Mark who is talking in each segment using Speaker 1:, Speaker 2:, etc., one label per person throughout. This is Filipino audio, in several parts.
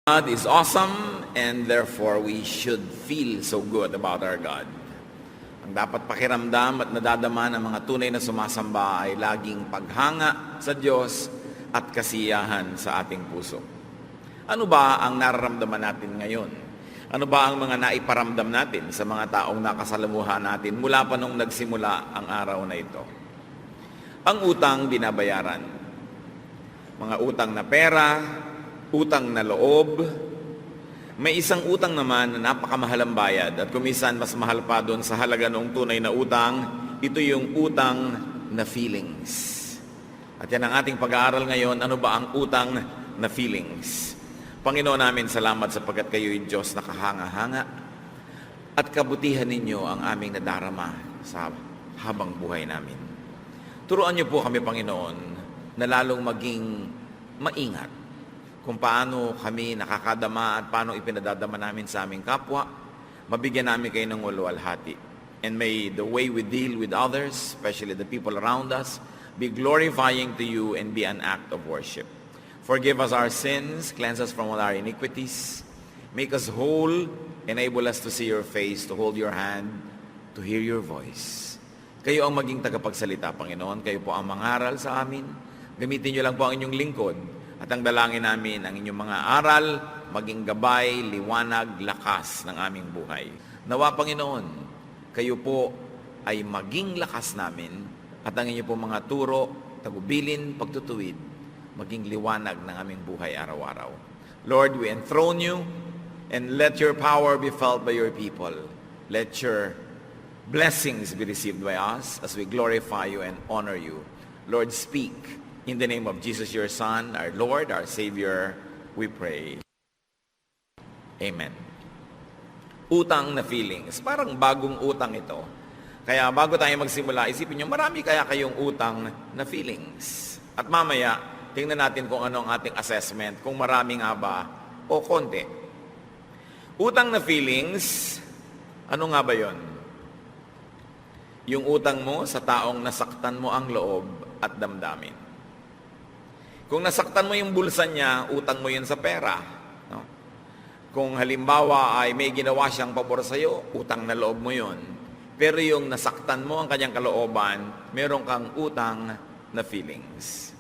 Speaker 1: God is awesome and therefore we should feel so good about our God. Ang dapat pakiramdam at nadadama ng mga tunay na sumasamba ay laging paghanga sa Diyos at kasiyahan sa ating puso. Ano ba ang nararamdaman natin ngayon? Ano ba ang mga naiparamdam natin sa mga taong nakasalamuhan natin mula pa nung nagsimula ang araw na ito? Ang utang binabayaran. Mga utang na pera, utang na loob. May isang utang naman na napakamahalang bayad at kumisan mas mahal pa doon sa halaga ng tunay na utang. Ito yung utang na feelings. At yan ang ating pag-aaral ngayon. Ano ba ang utang na feelings? Panginoon namin, salamat sapagkat kayo'y Diyos na kahanga-hanga at kabutihan ninyo ang aming nadarama sa habang buhay namin. Turuan niyo po kami, Panginoon, na lalong maging maingat kung paano kami nakakadama at paano ipinadadama namin sa aming kapwa, mabigyan namin kayo ng walwalhati. And may the way we deal with others, especially the people around us, be glorifying to you and be an act of worship. Forgive us our sins, cleanse us from all our iniquities, make us whole, enable us to see your face, to hold your hand, to hear your voice. Kayo ang maging tagapagsalita, Panginoon. Kayo po ang mangaral sa amin. Gamitin niyo lang po ang inyong lingkod. At ang dalangin namin, ang inyong mga aral, maging gabay, liwanag, lakas ng aming buhay. Nawa, Panginoon, kayo po ay maging lakas namin at ang inyong po mga turo, tagubilin, pagtutuwid, maging liwanag ng aming buhay araw-araw. Lord, we enthrone you and let your power be felt by your people. Let your blessings be received by us as we glorify you and honor you. Lord, speak. In the name of Jesus, your Son, our Lord, our Savior, we pray. Amen. Utang na feelings. Parang bagong utang ito. Kaya bago tayo magsimula, isipin nyo, marami kaya kayong utang na feelings. At mamaya, tingnan natin kung ano ang ating assessment, kung marami nga ba o konti. Utang na feelings, ano nga ba yon? Yung utang mo sa taong nasaktan mo ang loob at damdamin. Kung nasaktan mo yung bulsa niya, utang mo yun sa pera. No? Kung halimbawa ay may ginawa siyang pabor sa iyo, utang na loob mo yun. Pero yung nasaktan mo ang kanyang kalooban, meron kang utang na feelings.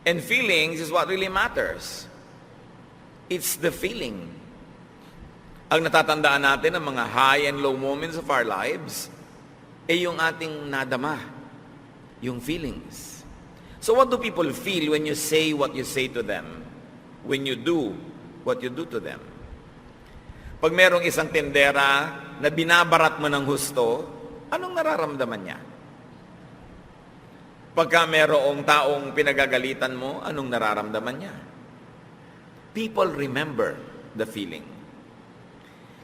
Speaker 1: And feelings is what really matters. It's the feeling. Ang natatandaan natin ng mga high and low moments of our lives, ay yung ating nadama, yung feelings. So what do people feel when you say what you say to them? When you do what you do to them? Pag merong isang tindera na binabarat mo ng husto, anong nararamdaman niya? Pagka merong taong pinagagalitan mo, anong nararamdaman niya? People remember the feeling.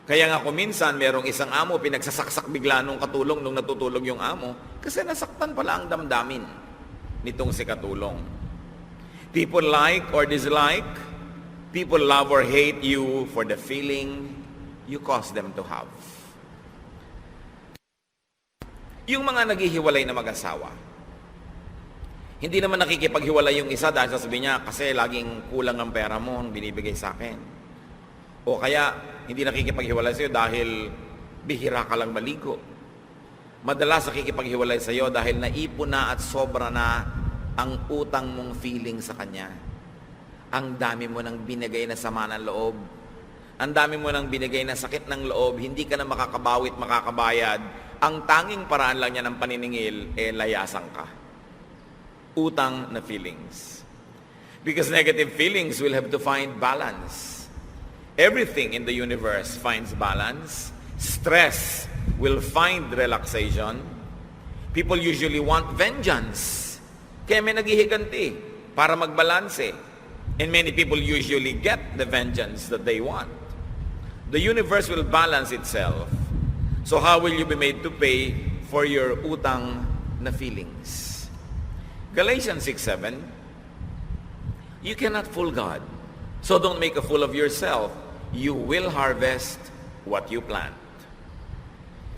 Speaker 1: Kaya nga kung minsan merong isang amo, pinagsasaksak bigla nung katulong nung natutulog yung amo, kasi nasaktan pala ang damdamin nitong si katulong. People like or dislike, people love or hate you for the feeling you cause them to have. Yung mga naghihiwalay na mag-asawa, hindi naman nakikipaghiwalay yung isa dahil sasabihin niya, kasi laging kulang ang pera mo, binibigay sa akin. O kaya, hindi nakikipaghiwalay sa'yo dahil bihira ka lang maligo. Madalas nakikipaghiwalay sa iyo dahil naipon na at sobra na ang utang mong feeling sa kanya. Ang dami mo nang binigay na sama ng loob. Ang dami mo nang binigay na sakit ng loob. Hindi ka na makakabawit, makakabayad. Ang tanging paraan lang niya ng paniningil, layasan ka. Utang na feelings. Because negative feelings will have to find balance. Everything in the universe finds balance. Stress will find relaxation. People usually want vengeance. Kaya may naghihiganti para magbalanse. And many people usually get the vengeance that they want. The universe will balance itself. So how will you be made to pay for your utang na feelings? Galatians 6:7, you cannot fool God. So don't make a fool of yourself. You will harvest what you plant.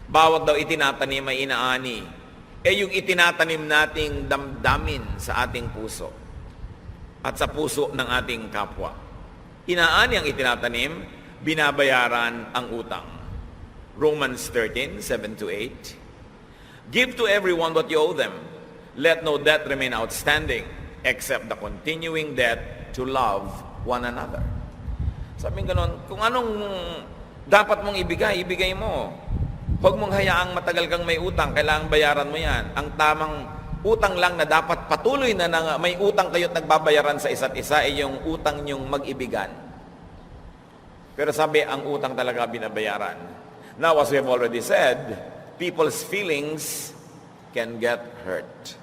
Speaker 1: Bawat daw itinatanim ay inaani. Yung itinatanim nating damdamin sa ating puso at sa puso ng ating kapwa. Inaani ang itinatanim, binabayaran ang utang. Romans 13, 7-8. Give to everyone what you owe them. Let no debt remain outstanding, except the continuing debt to love one another. Sabi ganon, kung anong dapat mong ibigay, ibigay mo. Huwag mong hayaang matagal kang may utang, kailangang bayaran mo yan. Ang tamang utang lang na dapat patuloy na may utang kayo't nagbabayaran sa isa't isa ay yung utang nyong mag-ibigan. Pero sabi, ang utang talaga binabayaran. Now, as we have already said, people's feelings can get hurt.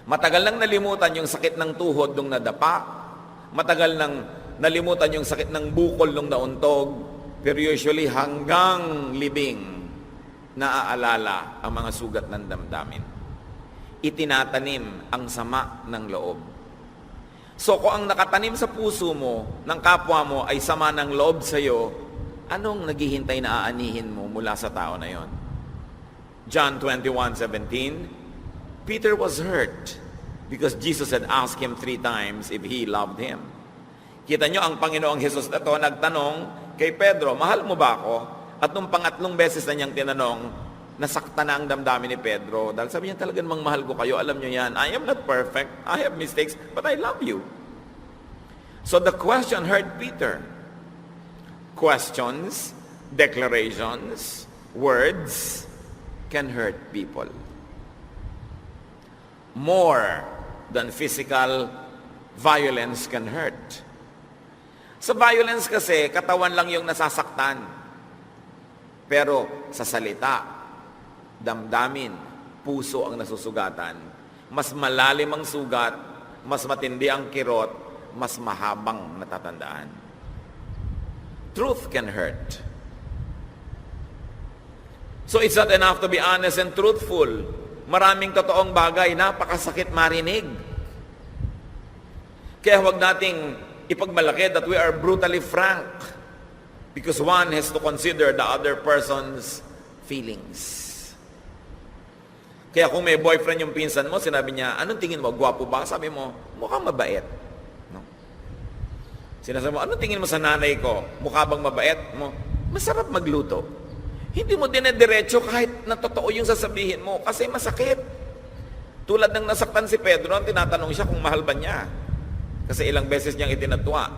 Speaker 1: Matagal nang nalimutan yung sakit ng tuhod nung nadapa. Matagal nang nalimutan yung sakit ng bukol nung nauntog. Pero usually hanggang libing, naaalala ang mga sugat ng damdamin. Itinatanim ang sama ng loob. So kung ang nakatanim sa puso mo, ng kapwa mo ay sama ng loob sa iyo, anong naghihintay na aanihin mo mula sa tao na yon? John 21:17, Peter was hurt because Jesus had asked him 3 times if he loved him. Kita nyo, ang Panginoong Jesus na to nagtanong kay Pedro, mahal mo ba ako? At nung pangatlong beses na niyang tinanong, nasakta na ang damdamin ni Pedro. Dahil sabi niya, talagang mahal ko kayo. Alam niyo yan, I am not perfect. I have mistakes, but I love you. So the question hurt Peter. Questions, declarations, words can hurt people. More than physical violence can hurt. Sa violence kasi, katawan lang yung nasasaktan. Pero sa salita, damdamin, puso ang nasusugatan. Mas malalim ang sugat, mas matindi ang kirot, mas mahabang natatandaan. Truth can hurt. So it's not enough to be honest and truthful. Maraming totoong bagay, napakasakit marinig. Kaya huwag nating ipagmalaki that we are brutally frank because one has to consider the other person's feelings. Kaya kung may boyfriend yung pinsan mo, sinabi niya, anong tingin mo, gwapo ba? Sabi mo, mukhang mabait. No? Sinasabi mo, anong tingin mo sa nanay ko? Mukha bang mabait? Mo, masarap magluto. Hindi mo dinediretso kahit na totoo yung sasabihin mo kasi masakit. Tulad ng nasaktan si Pedro, ang tinatanong siya kung mahal ba niya. Kasi ilang beses niyang itinatwa.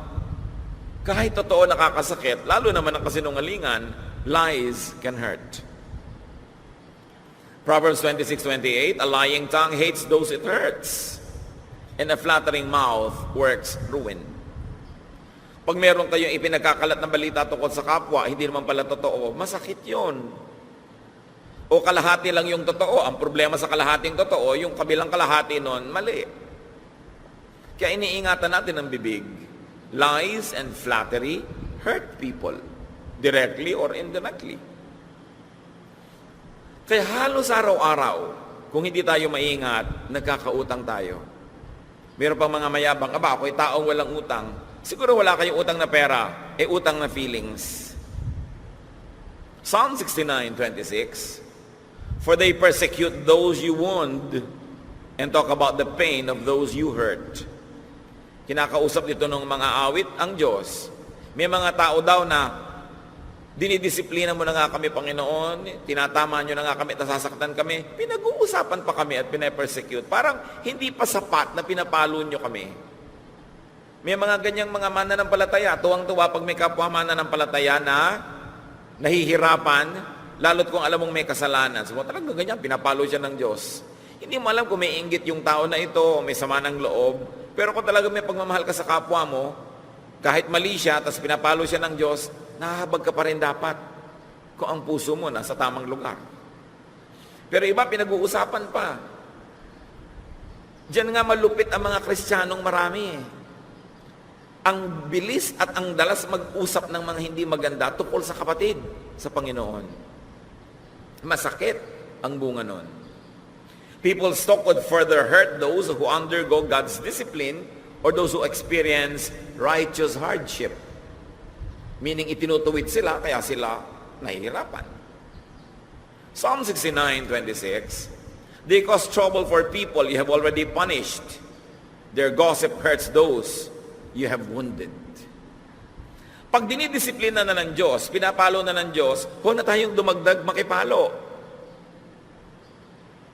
Speaker 1: Kahit totoo nakakasakit, lalo naman ang kasinungalingan, lies can hurt. Proverbs 26:28, a lying tongue hates those it hurts, and a flattering mouth works ruin. Pag meron kayong ipinagkakalat na balita tungkol sa kapwa, hindi naman pala totoo, masakit yon. O kalahati lang yung totoo. Ang problema sa kalahating totoo, yung kabilang kalahati nun, mali. Kaya iniingatan natin ang bibig. Lies and flattery hurt people, directly or indirectly. Kaya halos araw-araw, kung hindi tayo maingat, nagkakautang tayo. Meron pang mga mayabang, ako'y taong walang utang. Siguro wala kayong utang na pera, utang na feelings. Psalm 69:26, for they persecute those you wound and talk about the pain of those you hurt. Kinakausap dito ng mga awit ang Diyos. May mga tao daw na dinidisiplina mo na nga kami, Panginoon, tinatama nyo na nga kami, nasasaktan kami, pinag-uusapan pa kami at pinapersecute. Parang hindi pa sapat na pinapalo nyo kami. May mga ganyang mga mananampalataya, tuwang-tuwa pag may kapwa mananampalataya na nahihirapan, lalo't kung alam mong may kasalanan. So talagang ganyan, pinapalo siya ng Diyos. Hindi mo alam kung may inggit yung tao na ito, may sama ng loob, pero kung talaga may pagmamahal ka sa kapwa mo, kahit mali siya, tapos pinapalo siya ng Diyos, nahahabag ka pa rin dapat kung ang puso mo nasa tamang lugar. Pero iba, pinag-uusapan pa. Diyan nga malupit ang mga Kristiyanong marami. Ang bilis at ang dalas mag-usap ng mga hindi maganda tungkol sa kapatid sa Panginoon. Masakit ang bunga nun. People's talk would further hurt those who undergo God's discipline or those who experience righteous hardship. Meaning itinutuwid sila, kaya sila nahihirapan. Psalm 69:26, they cause trouble for people you have already punished. Their gossip hurts those you have wounded. Pag dinidisiplina na ng Diyos, pinapalo na ng Diyos, huwag na tayong dumagdag makipalo.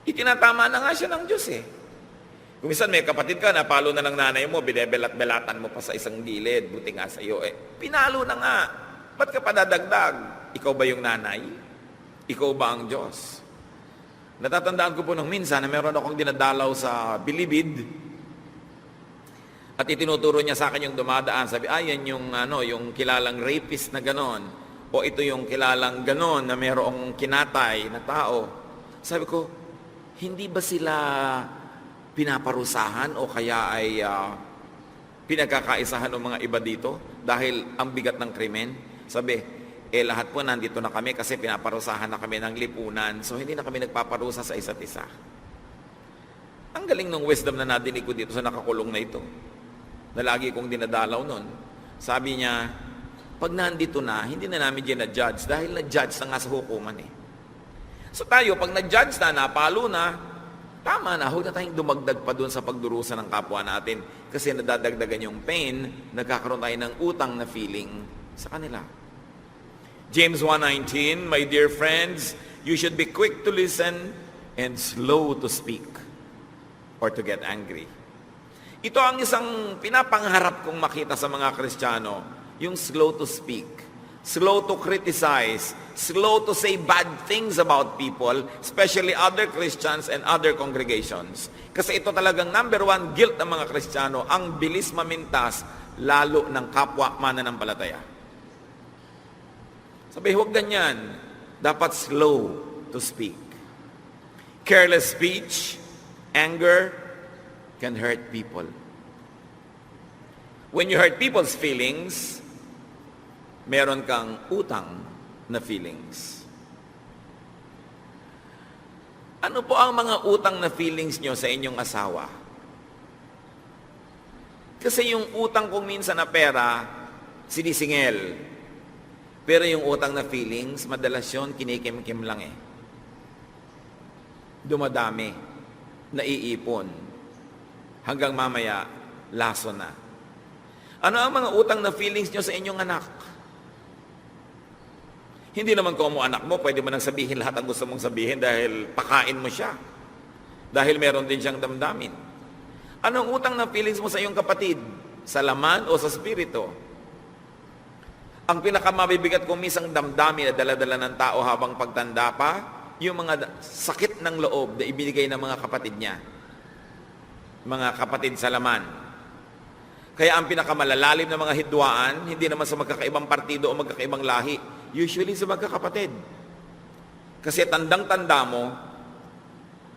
Speaker 1: Itinatama na nga siya ng Diyos eh. Kung minsan may kapatid ka, napalo na ng nanay mo, binebelat-belatan mo pa sa isang gilid, buti nga sa iyo, pinalo na nga. Ba't ka pa dadagdag? Ikaw ba yung nanay? Ikaw ba ang Diyos? Natatandaan ko po nung minsan na meron akong dinadalaw sa Bilibid at itinuturo niya sa akin yung dumadaan. Sabi, yan yung, yung kilalang rapist na ganon. O ito yung kilalang ganon na merong kinatay na tao. Sabi ko, hindi ba sila pinaparusahan o kaya ay pinagkakaisahan ng mga iba dito dahil ang bigat ng krimen? Sabi, lahat po nandito na kami kasi pinaparusahan na kami ng lipunan. So hindi na kami nagpaparusa sa isa't isa. Ang galing ng wisdom na nadinig ko dito sa nakakulong na ito. Na lagi kong dinadalaw nun. Sabi niya, pag nandito na, hindi na namin ginadjudge dahil na-judge na nga sa hukuman eh. So tayo, pag na-judge na, napalo na, tama na, huwag na tayong dumagdag pa dun sa pagdurusa ng kapwa natin kasi nadadagdagan yung pain, nagkakaroon tayo ng utang na feeling sa kanila. James 1:19, my dear friends, you should be quick to listen and slow to speak or to get angry. Ito ang isang pinapangarap kong makita sa mga Kristiyano, yung slow to speak, slow to criticize, slow to say bad things about people, especially other Christians and other congregations. Kasi ito talagang number one guilt ng mga Kristiyano, ang bilis mamintas, lalo ng kapwa mananampalataya. Sabi, huwag ganyan. Dapat slow to speak. Careless speech, anger, can hurt people. When you hurt people's feelings, meron kang utang na feelings. Ano po ang mga utang na feelings nyo sa inyong asawa? Kasi yung utang kong minsan na pera, sinisingil. Pero yung utang na feelings, madalas yun, kinikim-kim lang eh. Dumadami, naiipon. Hanggang mamaya, laso na. Ano ang mga utang na feelings nyo sa inyong anak? Hindi naman kung mo anak mo, pwede mo nang sabihin lahat ang gusto mong sabihin dahil pakain mo siya. Dahil meron din siyang damdamin. Anong utang na feelings mo sa iyong kapatid? Sa laman o sa spirito? Ang pinakamabibigat kung misang damdamin na dala-dala ng tao habang pagtanda pa, yung mga sakit ng loob na ibinigay ng mga kapatid niya. Mga kapatid sa laman. Kaya ang pinakamalalalim na mga hidwaan, hindi naman sa magkakaibang partido o magkakaibang lahi, usually sa magkakapatid. Kasi tandang-tanda mo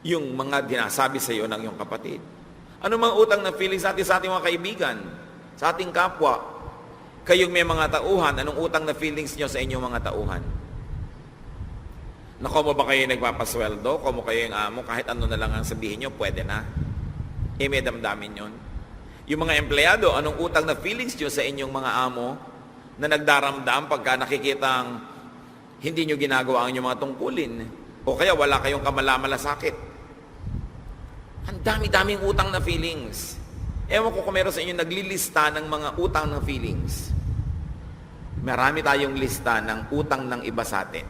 Speaker 1: yung mga dinasabi sa iyo ng iyong kapatid. Ano mga utang na feelings natin sa ating mga kaibigan, sa ating kapwa? Kayong may mga tauhan, anong utang na feelings nyo sa inyong mga tauhan? Nako mo ba kayo nagpapasweldo? Kung mo kayo yung amo, kahit ano na lang ang sabihin nyo, pwede na. May damdamin yun. Yung mga empleyado, anong utang na feelings nyo sa inyong mga amo na nagdaramdam pagka nakikitang hindi nyo ginagawa ang inyong mga tungkulin? O kaya wala kayong kamalamalasakit? Ang dami-daming utang na feelings. Ewan ko kung meron sa inyo naglilista ng mga utang na feelings. Marami tayong lista ng utang ng iba sa atin.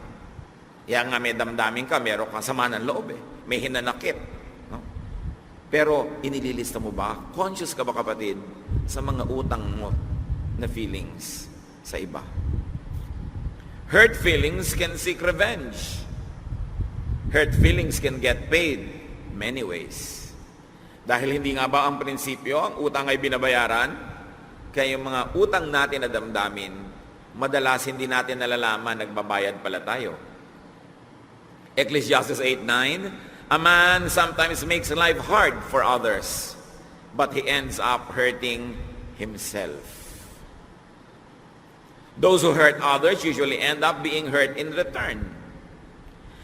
Speaker 1: Kaya nga may damdamin ka, meron kang sama ng loob eh. May hinanakit. Pero inililista mo ba? Conscious ka ba kapatid sa mga utang mo na feelings sa iba? Hurt feelings can seek revenge. Hurt feelings can get paid many ways. Dahil hindi nga ba ang prinsipyo, ang utang ay binabayaran, kaya yung mga utang natin na damdamin, madalas hindi natin nalalaman, nagbabayad pala tayo. Ecclesiastes 8:9, a man sometimes makes life hard for others, but he ends up hurting himself. Those who hurt others usually end up being hurt in return.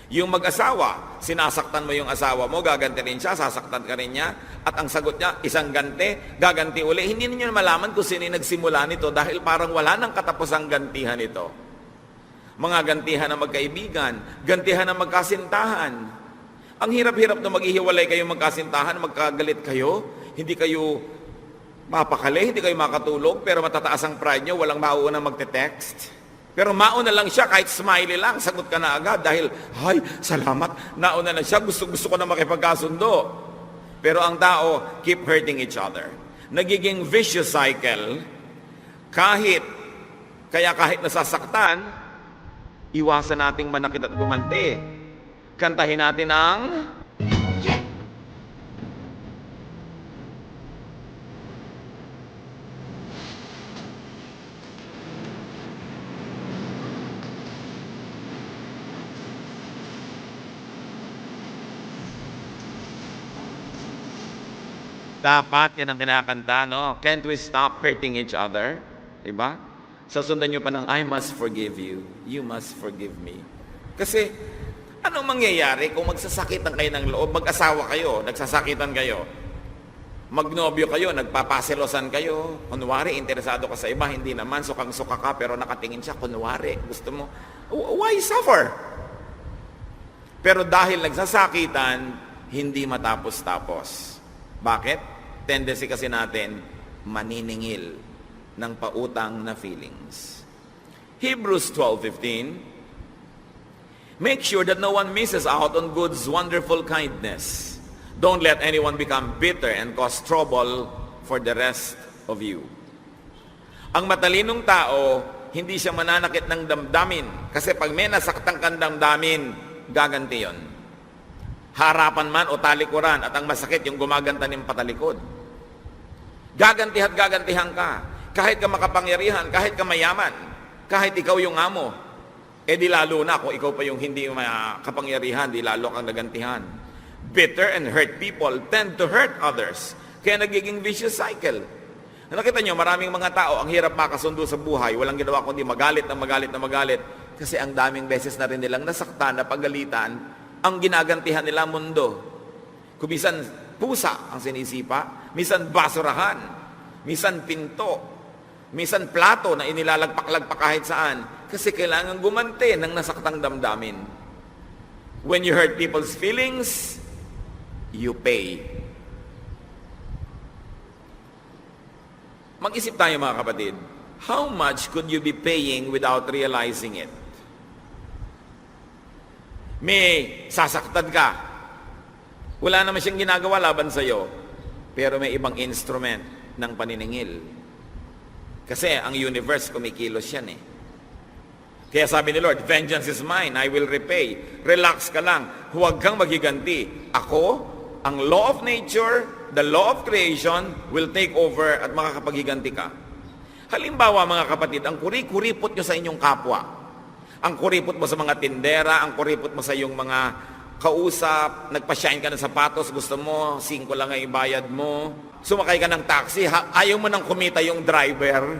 Speaker 1: Yung mag-asawa, sinasaktan mo yung asawa mo, gaganti rin siya, sasaktan ka rin niya, at ang sagot niya, isang ganti, gaganti uli. Hindi ninyo malaman kung sino yung nagsimula nito dahil parang wala nang katapusang gantihan ito. Mga gantihan ng magkaibigan, gantihan ng magkasintahan. Ang hirap-hirap na maghihiwalay kayo magkasintahan, magkagalit kayo, hindi kayo Mapakali, hindi kayo makatulog, pero matataas ang pride nyo, walang mauunang magte-text. Pero mauna lang siya, kahit smiley lang, sagot ka na agad dahil, ay, salamat, nauna lang siya, gusto ko na makipagkasundo. Pero ang tao, keep hurting each other. Nagiging vicious cycle, kahit nasasaktan, iwasan nating manakit at gumanti. Kantahin natin ang... Dapat yan ang kinakanta, no? Can't we stop hurting each other? Diba? Sasundan nyo pa ng, I must forgive you. You must forgive me. Kasi, anong mangyayari kung magsasakitan kayo ng loob? Mag-asawa kayo, nagsasakitan kayo. Magnobyo kayo, nagpapaselosan kayo. Kunwari, interesado ka sa iba, hindi naman, sukang-suka ka, pero nakatingin siya, kunwari, gusto mo. Why suffer? Pero dahil nagsasakitan, hindi matapos-tapos. Bakit? Tendency kasi natin maniningil ng pautang na feelings. Hebrews 12:15, make sure that no one misses out on God's wonderful kindness. Don't let anyone become bitter and cause trouble for the rest of you. Ang matalinong tao, hindi siya mananakit ng damdamin. Kasi pag may nasaktan kang damdamin, gaganti yun. Harapan man o talikuran, at ang masakit yung gumaganta ng patalikod. Gagantihan ka. Kahit ka makapangyarihan, kahit ka mayaman, kahit ikaw yung amo, di lalo na kung ikaw pa yung hindi makapangyarihan, di lalo kang nagantihan. Bitter and hurt people tend to hurt others. Kaya nagiging vicious cycle. Nakita nyo, maraming mga tao, ang hirap makasundo sa buhay, walang ginawa kundi magalit na magalit. Kasi ang daming beses na rin nilang nasaktan, napagalitan, ang ginagantihan nila mundo. Kumisan pusa ang sinisipa, minsan basurahan, minsan pinto, minsan plato na inilalagpak-lagpak kahit saan. Kasi kailangan gumanti ng nasaktang damdamin. When you hurt people's feelings, you pay. Mag-isip tayo mga kapatid, how much could you be paying without realizing it? May sasaktan ka. Wala naman siyang ginagawa laban sa'yo. Pero may ibang instrument ng paniningil. Kasi ang universe kumikilos yan eh. Kaya sabi ni Lord, vengeance is mine, I will repay. Relax ka lang, huwag kang magiganti. Ako, ang law of nature, the law of creation, will take over at makakapaghiganti ka. Halimbawa mga kapatid, ang kuripot nyo sa inyong kapwa. Ang kuripot mo sa mga tindera, ang kuripot mo sa iyong mga kausap, nagpa-shine ka ng sapatos, gusto mo, 5 lang ay bayad mo. Sumakay ka ng taxi, ayaw mo nang kumita yung driver.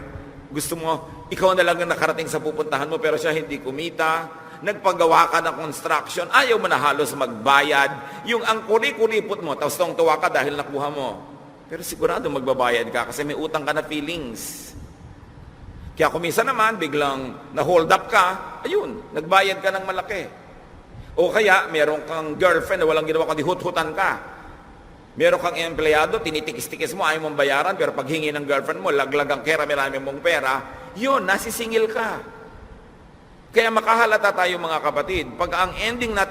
Speaker 1: Gusto mo, ikaw na lang ang nakarating sa pupuntahan mo, pero siya hindi kumita. Nagpagawa ka ng construction, ayaw mo na halos magbayad. Yung ang kuripot mo, tapos tuwa ka dahil nakuha mo. Pero sigurado magbabayad ka kasi may utang ka na feelings. Kaya kung minsan naman, biglang na-hold up ka, ayun, nagbayad ka ng malaki. O kaya, meron kang girlfriend na walang ginawa kundi hut-hutan ka. Meron kang empleyado, tinitikis-tikis mo, ayaw mong bayaran, pero pag hingi ng girlfriend mo, laglag ang marami mong pera, yun, nasisingil ka. Kaya makahalata tayo mga kapatid, pag ang ending at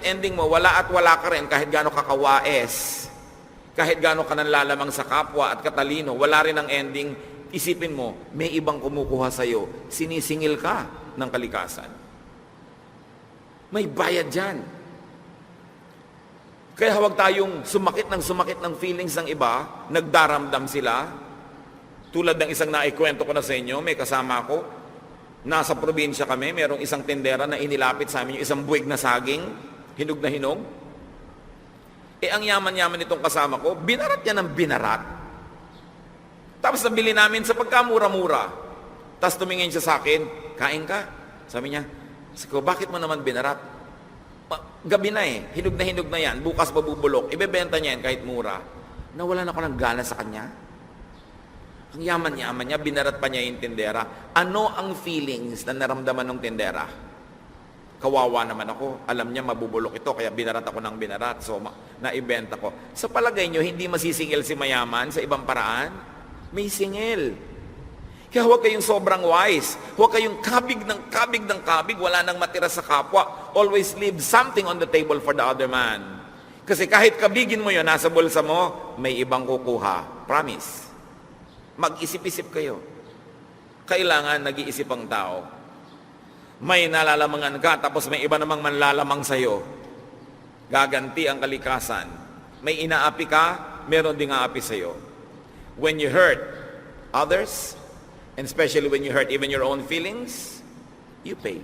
Speaker 1: ending mo, wala at wala ka rin, kahit gaano ka kawaes, kahit gaano ka nanlalamang sa kapwa at katalino, wala rin ang ending. Isipin mo, may ibang kumukuha sa'yo, sinisingil ka ng kalikasan. May bayad dyan. Kaya huwag tayong sumakit ng feelings ng iba, nagdaramdam sila. Tulad ng isang naikwento ko na sa inyo, may kasama ko, nasa probinsya kami, merong isang tindera na inilapit sa amin yung isang buwig na saging, hinog na hinog. Ang yaman-yaman nitong kasama ko, binarat niya ng binarat. Tapos nabili namin sa pagkamura-mura. Tapos tumingin siya sa akin, kain ka. Sabi niya, bakit mo naman binarat? Gabi na hinog na yan, bukas mabubulok, ibebenta niya yan kahit mura. Nawalan ako ng gana sa kanya. Ang yaman-yaman niya, binarat pa niya yung tindera. Ano ang feelings na naramdaman ng tindera? Kawawa naman ako, alam niya mabubulok ito, kaya binarat ako ng binarat, so naibenta ko. Sa palagay niyo, hindi masisingil si mayaman sa ibang paraan? May singil. Kaya huwag kayong sobrang wise. Huwag kayong kabig ng kabig ng kabig. Wala nang matira sa kapwa. Always leave something on the table for the other man. Kasi kahit kabigin mo yun, nasa bulsa mo, may ibang kukuha. Promise. Mag-isip-isip kayo. Kailangan nag-iisip ang tao. May nalalamangan ka, tapos may iba namang manlalamang sa'yo. Gaganti ang kalikasan. May inaapi ka, meron ding aapi sa'yo. When you hurt others, and especially when you hurt even your own feelings, you pay.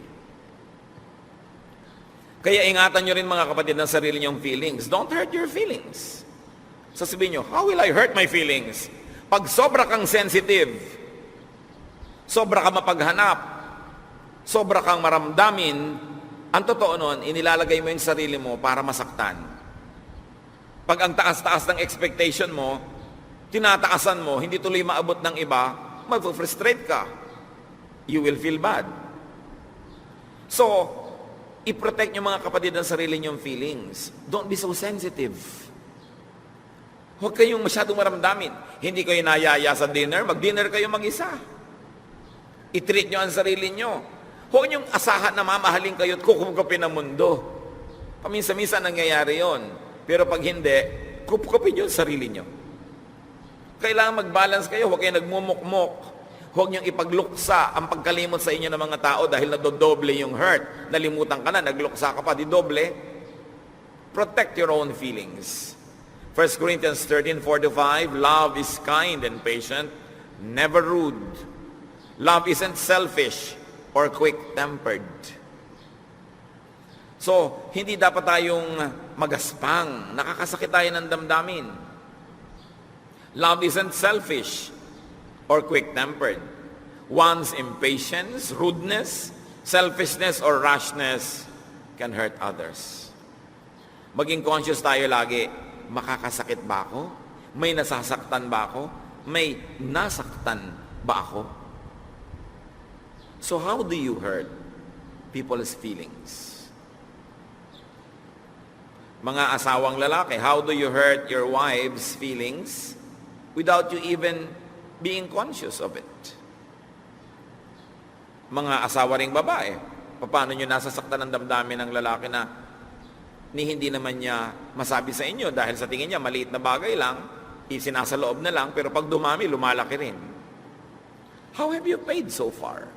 Speaker 1: Kaya ingatan nyo rin mga kapatid ng sarili nyong feelings. Don't hurt your feelings. Sasabihin nyo, how will I hurt my feelings? Pag sobra kang sensitive, sobra kang mapaghanap, sobra kang maramdamin, ang totoo nun, inilalagay mo yung sarili mo para masaktan. Pag ang taas-taas ng expectation mo, tinataasan mo, hindi tuloy maabot ng iba, mag-frustrate ka. You will feel bad. So, i-protect nyo mga kapatid ang sarili nyong feelings. Don't be so sensitive. Huwag kayong masyadong maramdamin. Hindi kayo nayaya sa dinner, mag-dinner kayo mag-isa. I-treat nyo ang sarili nyo. Huwag niyong asahan na mamahalin kayo at kukupkupin ang mundo. Paminsan-minsan nangyayari yon. Pero pag hindi, kupkupin nyo ang sarili nyo. Kailangan mag-balance kayo. Huwag kayo nagmumukmok. Huwag niyong ipagluksa ang pagkalimot sa inyo ng mga tao dahil nadodoble yung hurt. Nalimutan ka na, nagluksa ka pa, di doble. Protect your own feelings. 1 Corinthians 13:4-5, love is kind and patient, never rude. Love isn't selfish or quick-tempered. So, hindi dapat tayong magaspang. Nakakasakit tayo ng damdamin. Love isn't selfish or quick-tempered. One's impatience, rudeness, selfishness, or rashness can hurt others. Maging conscious tayo lagi, makakasakit ba ako? May nasasaktan ba ako? May nasaktan ba ako? So how do you hurt people's feelings? Mga asawang lalaki, how do you hurt your wife's feelings without you even being conscious of it? Mga asawa ring babae, paano nyo nasasaktan ng damdamin ng lalaki na hindi naman niya masabi sa inyo dahil sa tingin niya maliit na bagay lang, isinasaloob na lang, pero pag dumami, lumalaki rin. How have you paid so far?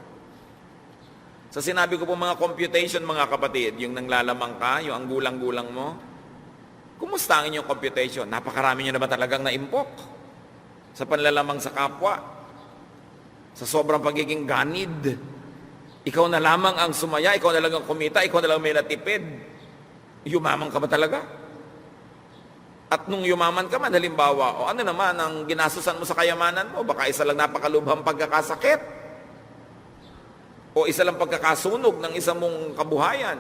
Speaker 1: Sa sinabi ko po mga computation, mga kapatid, yung nanglalamang ka, yung ang gulang-gulang mo, kumusta ang inyong computation? Napakarami nyo na ba talagang naimpok? Sa panlalamang sa kapwa? Sa sobrang pagiging ganid? Ikaw na lamang ang sumaya, ikaw na lang ang kumita, ikaw na lang may natipid. Yumaman ka ba talaga? At nung yumaman ka man, halimbawa, o ano naman ang ginasusan mo sa kayamanan mo? Baka isa lang napakalubhang pagkakasakit. O isa lang pagkakasunog ng isang mong kabuhayan.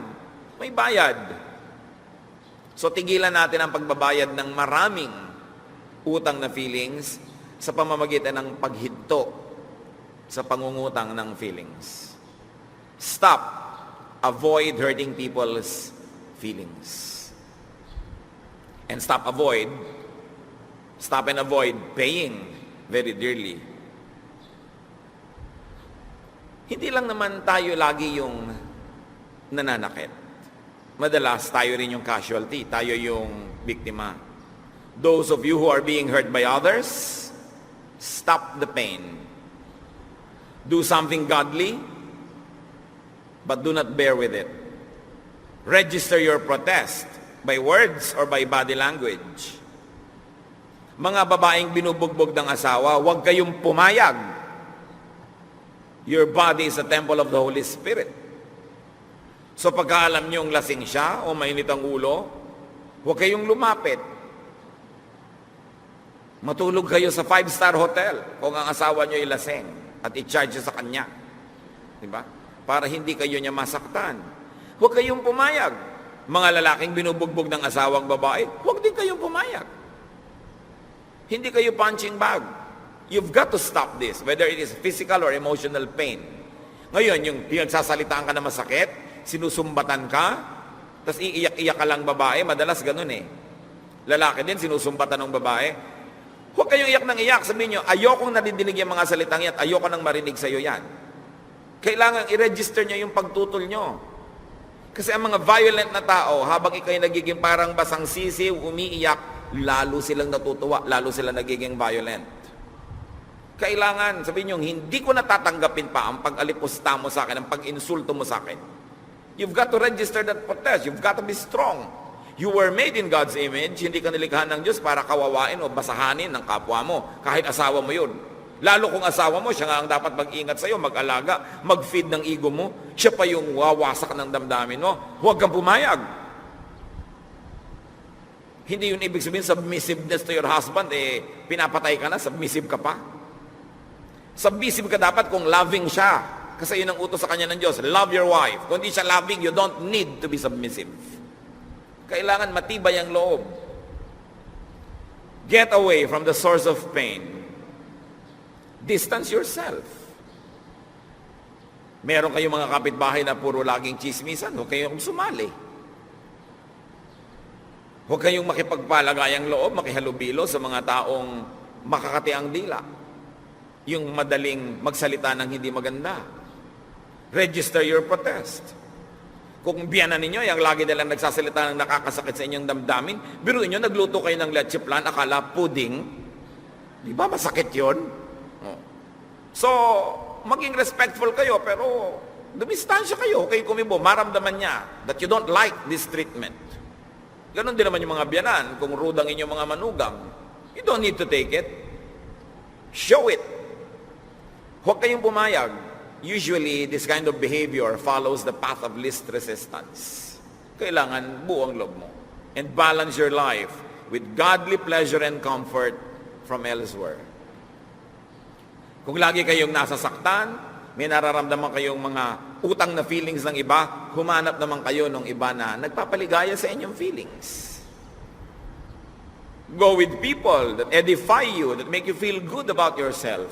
Speaker 1: May bayad. So tigilan natin ang pagbabayad ng maraming utang na feelings sa pamamagitan ng paghinto sa pangungutang ng feelings. Stop. Avoid hurting people's feelings. And stop and avoid paying very dearly. Hindi lang naman tayo lagi yung nananakit. Madalas tayo rin yung casualty, tayo yung biktima. Those of you who are being hurt by others, stop the pain. Do something godly, but do not bear with it. Register your protest by words or by body language. Mga babaeng binubugbog ng asawa, huwag kayong pumayag. Your body is a temple of the Holy Spirit. So pagkaalam niyong lasing siya o mainit ang ulo, huwag kayong lumapit. Matulog kayo sa 5-star hotel kung ang asawa niyo ay lasing at i-charge sa kanya. Diba? Para hindi kayo niya masaktan. Huwag kayong pumayag. Mga lalaking binubugbog ng asawang babae, huwag din kayong pumayag. Hindi kayo punching bag. You've got to stop this, whether it is physical or emotional pain. Ngayon, yung nagsasalitaan ka na masakit, sinusumbatan ka, tapos iiyak-iyak ka lang babae, madalas ganun eh. Lalaki din, sinusumbatan ng babae, Huwag kayong iyak ng iyak. Sabihin nyo, ayokong nadidinig yung mga salitang yan, ayoko nang marinig sa'yo yan. Kailangan i-register nyo yung pagtutol nyo. Kasi ang mga violent na tao, habang ikaw'y nagiging parang basang sisiw, umiiyak, lalo silang natutuwa, lalo silang nagiging violent. Kailangan, sabihin nyo, hindi ko natatanggapin pa ang pag-alipusta mo sa akin, ang pag-insulto mo sa akin. You've got to register that protest. You've got to be strong. You were made in God's image. Hindi ka nilikha ng Diyos para kawawain o basahanin ng kapwa mo. Kahit asawa mo yun. Lalo kung asawa mo, siya nga ang dapat mag-ingat sa'yo, mag-alaga, mag-feed ng ego mo. Siya pa yung wawasak ng damdamin mo. Huwag kang pumayag. Hindi yun ibig sabihin submissiveness to your husband, pinapatay ka na, submissive ka pa. Submissive ka dapat kung loving siya. Kasi yun ang utos sa kanya ng Diyos. Love your wife. Kung hindi siya loving, you don't need to be submissive. Kailangan matibay ang loob. Get away from the source of pain. Distance yourself. Meron kayong mga kapitbahay na puro laging chismisan, huwag kayong sumali. Huwag kayong makipagpalagayang loob, makihalubilo sa mga taong makakati ang dila. Yung madaling magsalita ng hindi maganda. Register your protest. Kung biyanan ninyo, yung lagi nilang nagsasalita ng nakakasakit sa inyong damdamin, biruin nyo, nagluto kayo ng leche plan, akala pudding. Di ba masakit yun? So, maging respectful kayo, pero dumistansya kayo, kayo kumibo, maramdaman niya that you don't like this treatment. Ganon din naman yung mga biyanan, kung rude ang inyong mga manugang, you don't need to take it. Show it. Huwag kayong pumayag. Usually, this kind of behavior follows the path of least resistance. Kailangan buo ang loob mo. And balance your life with godly pleasure and comfort from elsewhere. Kung lagi kayong nasasaktan, may nararamdaman kayong mga utang na feelings ng iba, humanap naman kayo ng iba na nagpapaligaya sa inyong feelings. Go with people that edify you, that make you feel good about yourself.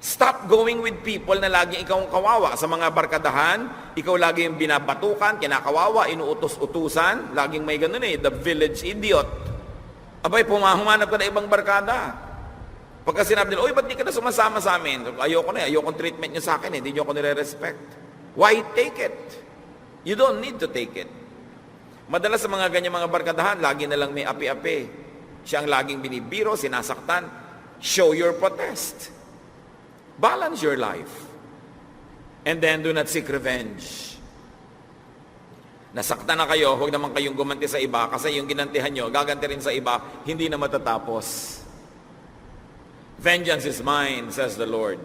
Speaker 1: Stop going with people na laging ikaw ang kawawa. Sa mga barkadahan, ikaw lagi yung binabatukan, kinakawawa, inuutos-utusan, laging may ganun the village idiot. Abay, humanap ka na ibang barkada. Pagka sinabi nila, ba't di ka na sumasama sa amin? Ayoko na, ayokong treatment niyo sa akin, hindi niyo ako nire-respect. Why take it? You don't need to take it. Madalas sa mga ganyan mga barkadahan, lagi na lang may api-api. Siya ang laging binibiro, sinasaktan. Show your protest. Balance your life. And then, do not seek revenge. Nasaktan na kayo, huwag naman kayong gumanti sa iba, kasi yung ginantihan nyo, gaganti rin sa iba, hindi na matatapos. Vengeance is mine, says the Lord.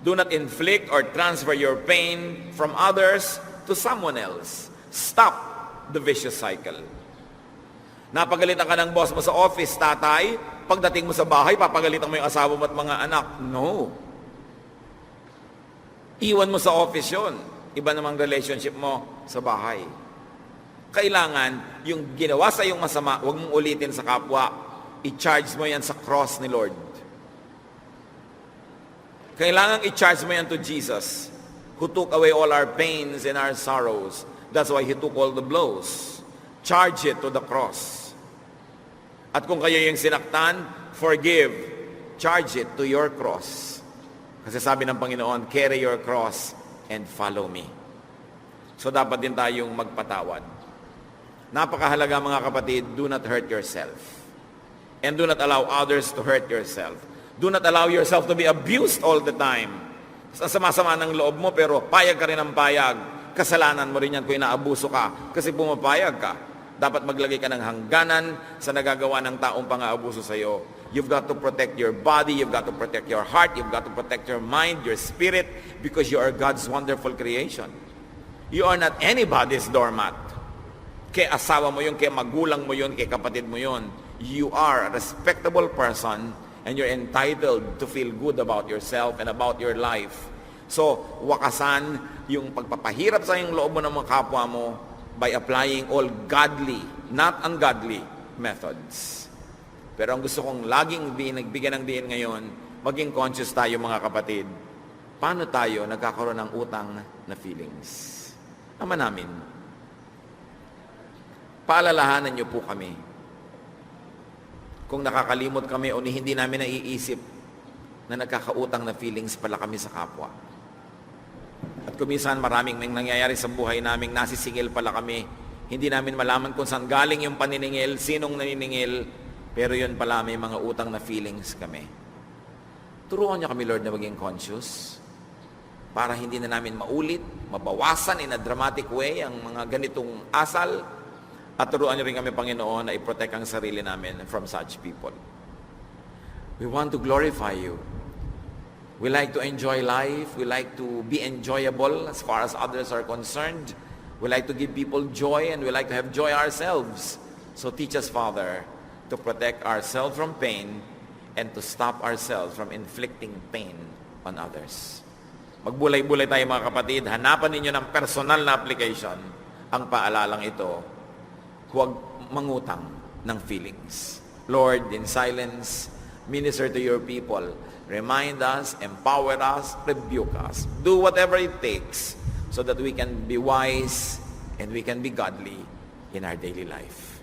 Speaker 1: Do not inflict or transfer your pain from others to someone else. Stop the vicious cycle. Napagalitan ka ng boss mo sa office, tatay, pagdating mo sa bahay, papagalitan mo yung asawa mo at mga anak. No. Iwan mo sa office yun. Iba namang relationship mo sa bahay. Kailangan, yung ginawa sa iyong masama, huwag mong ulitin sa kapwa. I-charge mo yan sa cross ni Lord. Kailangan i-charge mo yan to Jesus, who took away all our pains and our sorrows. That's why He took all the blows. Charge it to the cross. At kung kayo yung sinaktan, forgive. Charge it to your cross. Kasi sabi ng Panginoon, carry your cross and follow me. So dapat din tayong magpatawad. Napakahalaga mga kapatid, do not hurt yourself. And do not allow others to hurt yourself. Do not allow yourself to be abused all the time. Sama-sama ng loob mo, pero payag ka rin ng payag. Kasalanan mo rin yan kung inaabuso ka. Kasi pumapayag ka. Dapat maglagay ka ng hangganan sa nagagawa ng taong pang-aabuso sa iyo. You've got to protect your body, you've got to protect your heart, you've got to protect your mind, your spirit, because you are God's wonderful creation. You are not anybody's doormat. Kay asawa mo yun, kay magulang mo yun, kay kapatid mo yun. You are a respectable person and you're entitled to feel good about yourself and about your life. So, wakasan yung pagpapahirap sa iyong loob mo ng mga kapwa mo by applying all godly, not ungodly methods. Pero ang gusto kong laging nagbigyan ng diin ngayon, maging conscious tayo mga kapatid. Paano tayo nagkakaroon ng utang na feelings? Ama namin, paalalahanan niyo po kami.
Speaker 2: kung nakakalimot kami o hindi namin naiisip na nagkakautang na feelings pala kami sa kapwa. At kuminsan maraming may nangyayari sa buhay namin, nasisingil pala kami. Hindi namin malaman kung saan galing yung paniningil, sinong naniningil, pero yun pala may mga utang na feelings kami. Turuan niyo kami, Lord, na maging conscious para hindi na namin maulit, mabawasan in a dramatic way ang mga ganitong asal. At turuan niyo rin kami, Panginoon, na i-protect ang sarili namin from such people. We want to glorify you. We like to enjoy life. We like to be enjoyable as far as others are concerned. We like to give people joy, and we like to have joy ourselves. So teach us, Father, to protect ourselves from pain and to stop ourselves from inflicting pain on others. Magbulay-bulay tayo, mga kapatid. Hanapan ninyo ng personal na application ang paalalang ito. Huwag mangutang ng feelings. Lord, in silence, minister to your people. Remind us, empower us, rebuke us. Do whatever it takes so that we can be wise and we can be godly in our daily life.